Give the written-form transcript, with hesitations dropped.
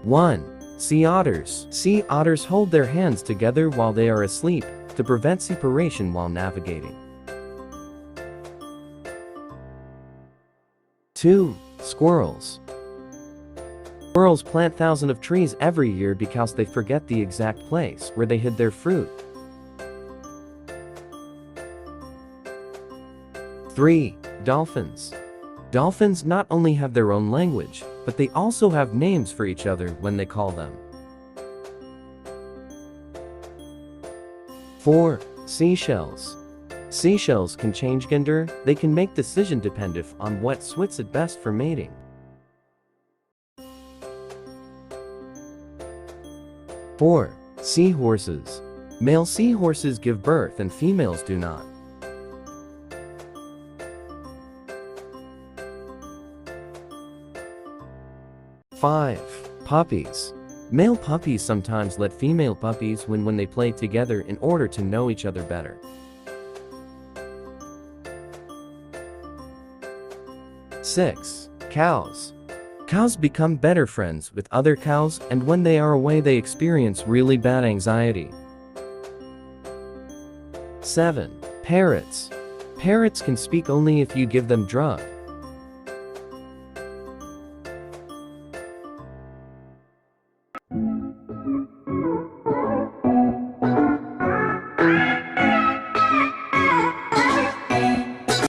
1. Sea otters. Sea otters hold their hands together while they are asleep to prevent separation while navigating. 2. Squirrels. Squirrels plant thousands of trees every year because they forget the exact place where they hid their fruit. 3. Dolphins. Dolphins not only have their own language, but they also have names for each other when they call them. 4. Seashells. Seashells can change gender. They can make decision dependent on what suits it best for mating. 4. Seahorses. Male seahorses give birth and females do not. 5. Puppies. Male puppies sometimes let female puppies win when they play together in order to know each other better. 6. Cows. Cows become better friends with other cows, and when they are away they experience really bad anxiety. 7. Parrots. Parrots can speak only if you give them drugs.